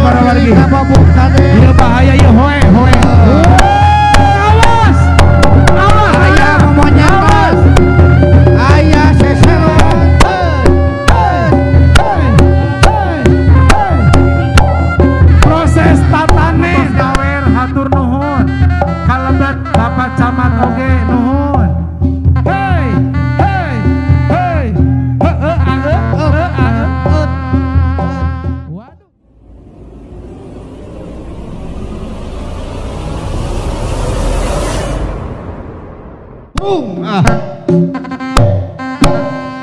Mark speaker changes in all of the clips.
Speaker 1: para wargi.
Speaker 2: Kababuk kade.
Speaker 1: Ieu bahaya ieu hoe hoe. Awas. Awas.
Speaker 2: Aya momonyatos. Aya seseron.
Speaker 1: Proses tatane dawer hatur nuhun. Kalebet Bapak Camat oge nuhun. Hei, hei, hei. Waduh.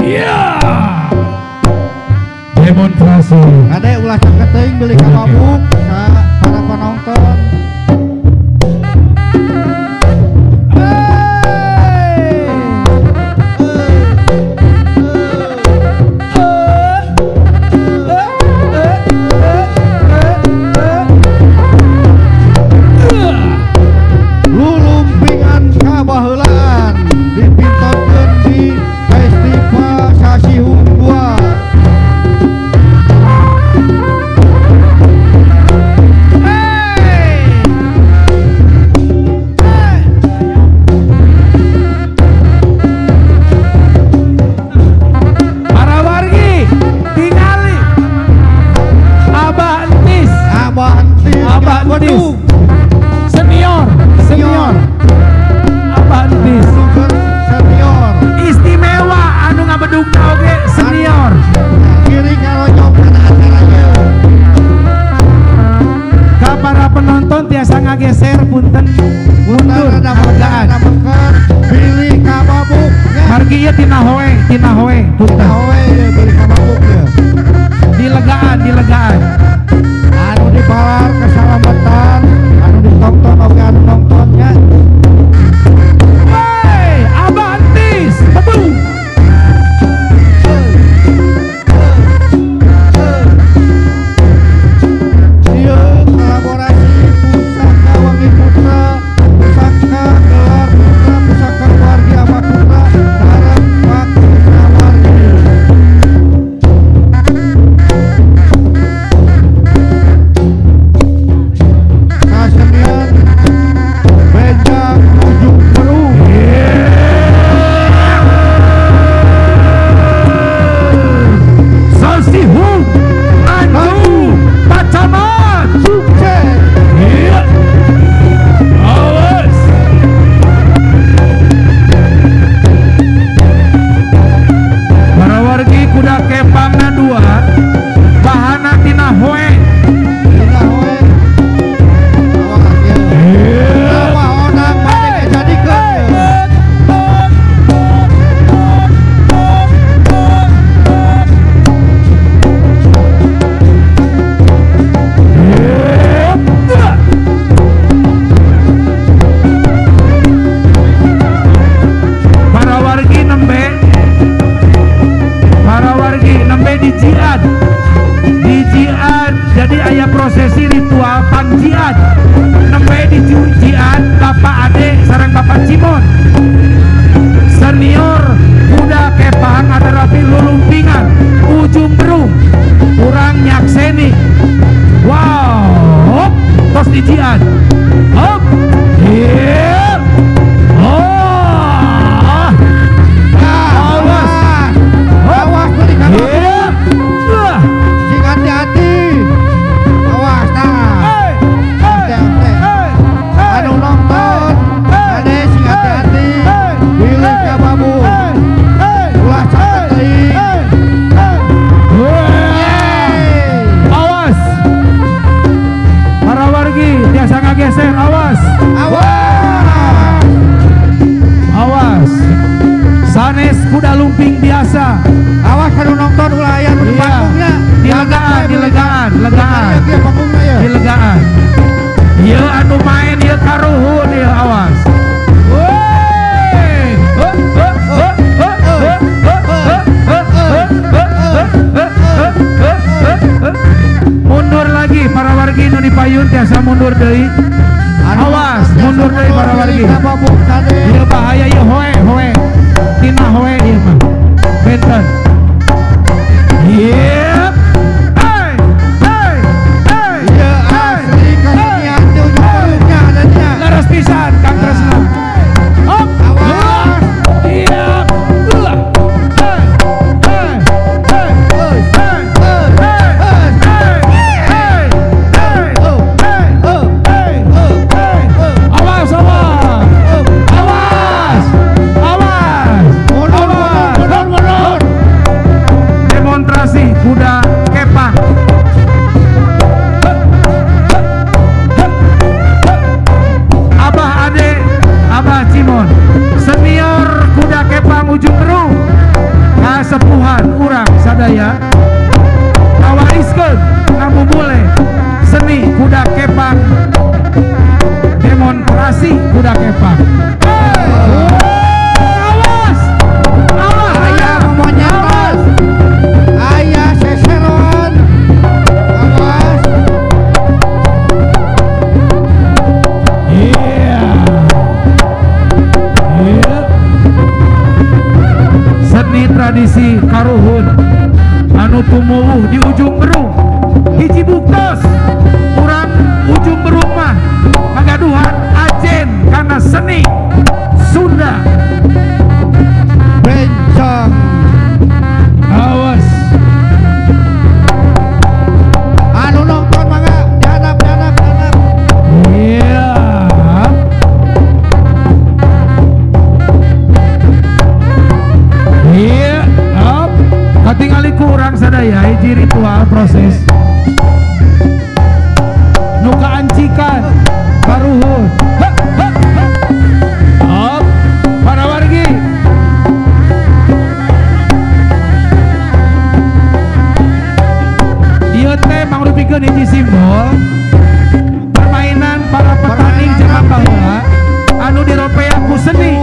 Speaker 1: Iya. Demonstrasi.
Speaker 2: Kade ulah caketing beli kababuk ka para penonton. Lulumpingan kabaheulaan dipintokeun di Festival Sasihung 2.
Speaker 1: Para wargi tingali Abah Entis.
Speaker 2: Abah Entis.
Speaker 1: Abah Entis. Senior, senior. Abah Entis.
Speaker 2: Senior.
Speaker 1: Istimewa anu ngabedugna oge senior.
Speaker 2: Kiri karonyong kana acaranya.
Speaker 1: Ka para penonton tiasa ngageser punten mundur hargaan.
Speaker 2: Pilih kababuknya.
Speaker 1: Margi ieu tina hoe punten.
Speaker 2: Howe ya beli kababuknya.
Speaker 1: Dilegaan, dilegaan.
Speaker 2: Anu dibalar keselamatan, anu ditonton oke anu nontonnya.
Speaker 1: Wey, Abah Entis. Betul.
Speaker 2: Ieu kolaborasi Pusaka Wangi Putra, Pusaka Gelar Putra, Pusaka Wargi Abah Putra, sareng Pak Putra Wargi.
Speaker 1: Tradisi budak kepang. Awas. Awas.
Speaker 2: Ayah ngomongnya atas. Ayah seseron. Awas.
Speaker 1: Iya. Iya. Seni tradisi karuhun anu tumuwuh di ujung berung hiji buktos urang ujung berung mah ngagaduhan ajen karena seni Sunda.
Speaker 2: Bencong.
Speaker 1: Awas.
Speaker 2: Anu nonton mangga dihanap.
Speaker 1: Iya. Iya. Up. Katingali kurang sadaya hiji ritual proses nuka ancikan karuhun. Up. Para wargi. Ieu teh mangrupikeun hiji simbol permainan para petani zaman baheula anu diropea ku seni.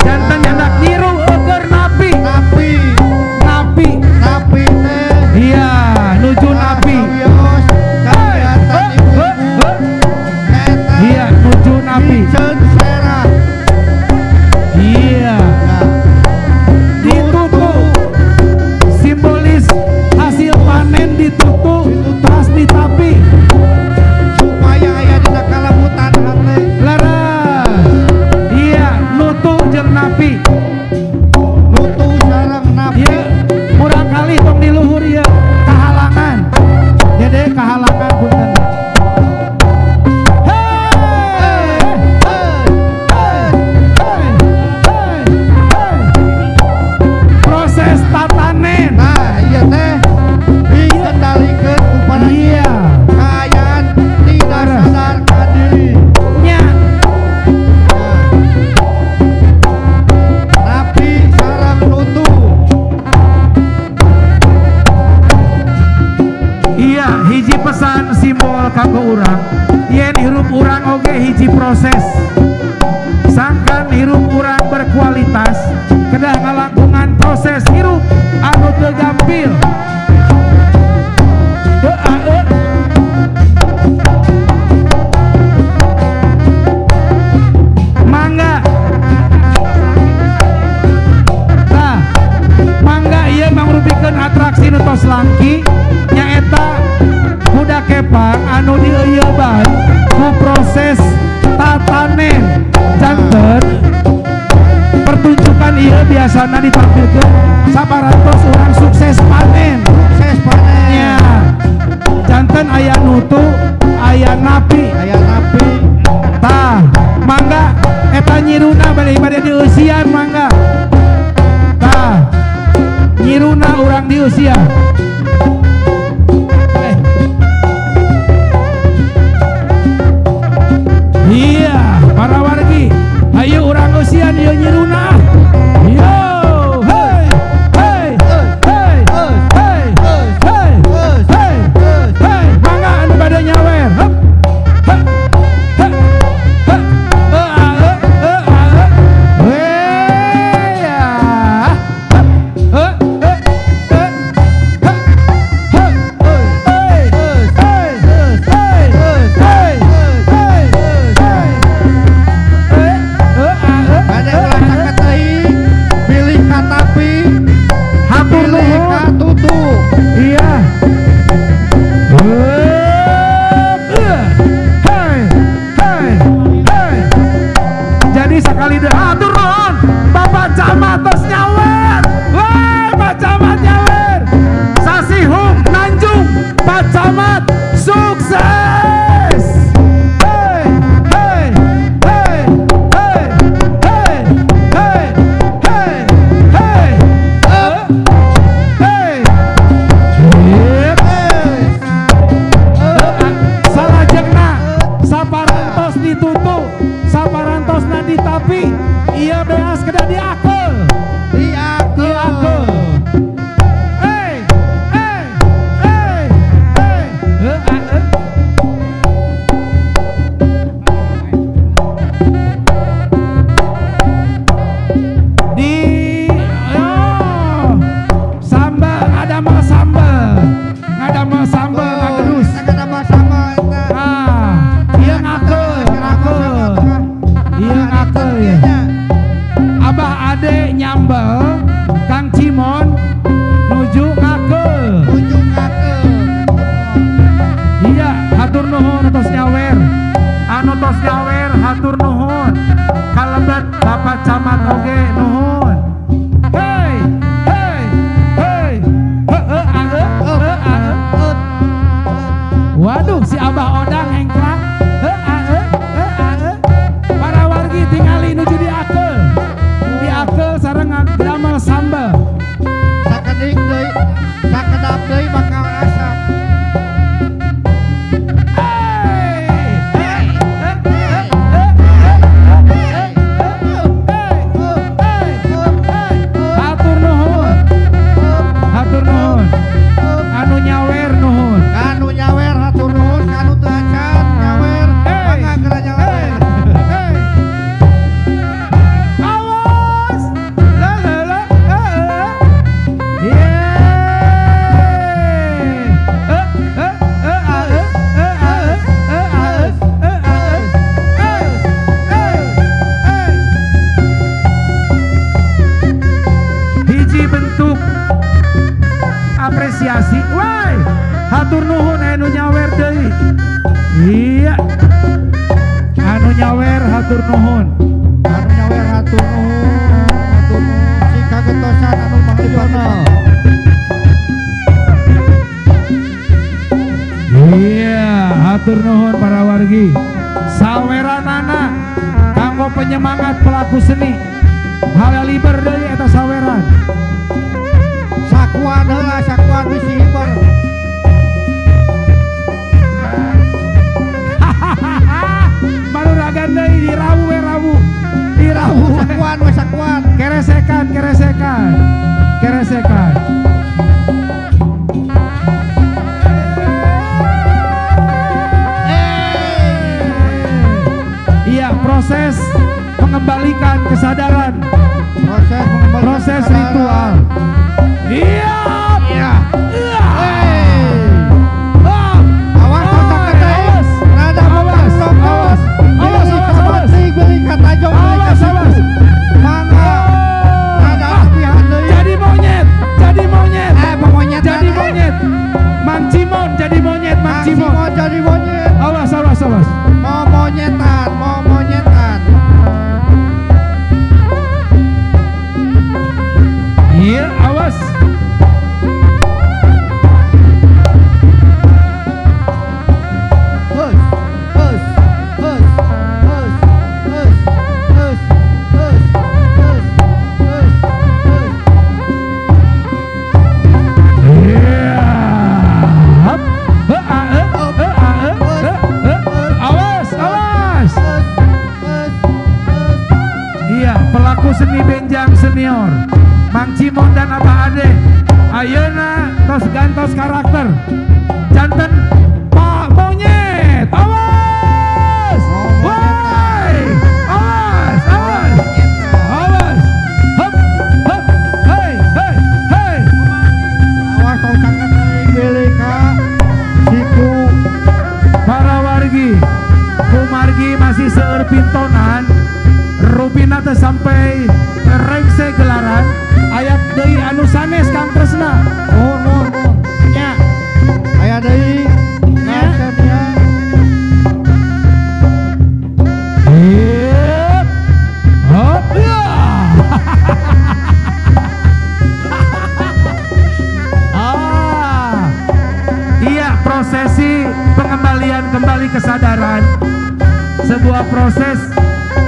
Speaker 1: Janten nyandak niru eukeur napi. Napi.
Speaker 2: teh.
Speaker 1: Iya, nuju napi.
Speaker 2: Wios. Kegiatan ibu-ibu.
Speaker 1: Iya, nuju napi.
Speaker 2: Piceun serah.
Speaker 1: Iya. Ditutu simbolis hasil panen ditutu tas ditapi.
Speaker 2: Supaya aya dina kalabutan hate.
Speaker 1: Laras. Iya, nutu jeung napi.
Speaker 2: Nutu sareng napi.
Speaker 1: Iya, murang kali tong di luhur ieu kahalangan. Dede kahalangan punten. Proses tatanen.
Speaker 2: Nah, iya teh dikendalikeun ku para
Speaker 1: Iya.
Speaker 2: kaayaan tidak sadarkan diri.
Speaker 1: Nya.
Speaker 2: Napi sareng nutu.
Speaker 1: Iya, hiji pesan simbol kanggo urang. Yen hirup urang oge hiji proses. Sangkan hirup urang berkualitas, kedah ngalangkungan proses hirup anu teu gampil. Mangga. Nah, mangga ieu mangrupikeun atraksi nu tos langki nyaeta budak kepang anu dieuyeban ku proses tatanen. Janten pertunjukan ieu biasana ditampilkeun sabarantos urang sukses panen.
Speaker 2: Sukses panen.
Speaker 1: Nya. Janten aya nutu, aya napi.
Speaker 2: Aya napi.
Speaker 1: Tah, mangga eta nyiruna bade dieusian mangga. Tah, nyiruna urang dieusian. Iya, para wargi, ayo urang usian ieu nyiruna. Yo, hey, hey, hey, hey, hey, hey, hey, mangga anu bade nyawer. Hup. Hup. Hup. Hup. Weh, ya. Hup. Hup. Hup. Hup. Hup. Hey, hey, hey, hey, hey,
Speaker 2: Bade ulah saketeuing. Pilih ka tapi.
Speaker 1: hatur
Speaker 2: Pilih ka
Speaker 1: nuhun.
Speaker 2: tutu.
Speaker 1: Iya. Hey, hey, hey. Jadi sekali deh hatur nuhun. Bapak Camat tos nyawer. Wah, Pak Camat nyawer. Sasihum Nanjung, Pak Camat sukses. Hey, hey, hey, hey, hey, hey, hey, hey. Hey. Sip. Salajengna saparantos ditutu, saparantosna ditapi, ieu beas kedah diakeul. Diakeul. Hey, hey, hey, hey. nyawer hatur nuhun.
Speaker 2: Anu nyawer hatur nuhun si kagetosan anu manglipatna.
Speaker 1: Iya, hatur nuhun para wargi. Saweranana kanggo penyemangat pelaku seni. Halaliber deui eta saweran.
Speaker 2: Sakuan heula, sakuan bisi hiper.
Speaker 1: Manuragan deui dirawu we rawu. Dirawu
Speaker 2: Sakuan we sakuan.
Speaker 1: keresekan. Iya, proses mengembalikan kesadaran. Proses ritual. Iya.
Speaker 2: Iya.
Speaker 1: Awas, awas.
Speaker 2: Rada
Speaker 1: Awas, awas. Awas, awas.
Speaker 2: Beli kata jong
Speaker 1: Awas, awas.
Speaker 2: mangga. Rada apihan deui.
Speaker 1: Jadi monyet.
Speaker 2: Pemonyet.
Speaker 1: Jadi monyet. Mang Cimon jadi monyet, Mang Cimon.
Speaker 2: Jadi monyet.
Speaker 1: Awas.
Speaker 2: Mau monyetan.
Speaker 1: Iya, awas. Pelaku seni benjang senior Mang Cimon dan Abah Ade ayeuna tos gantos karakter janten Pak Monyet. Awas, woi, awas. Hop, hei.
Speaker 2: Awas tong cangkat beli ka siku.
Speaker 1: Para wargi kumargi masih seueur pintonan Rupina teh sampai rengse gelaran ayat deui anu sanes Kang Tresna.
Speaker 2: Nuhun.
Speaker 1: Nya.
Speaker 2: Aya deui ngasetnya.
Speaker 1: Hop. Iya, prosesi pengembalian kembali kesadaran. Sebuah proses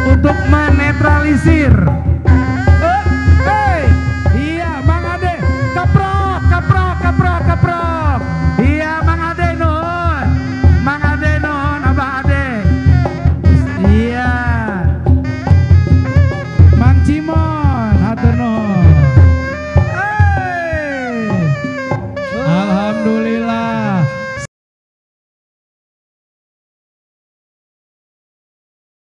Speaker 1: untuk menetralisir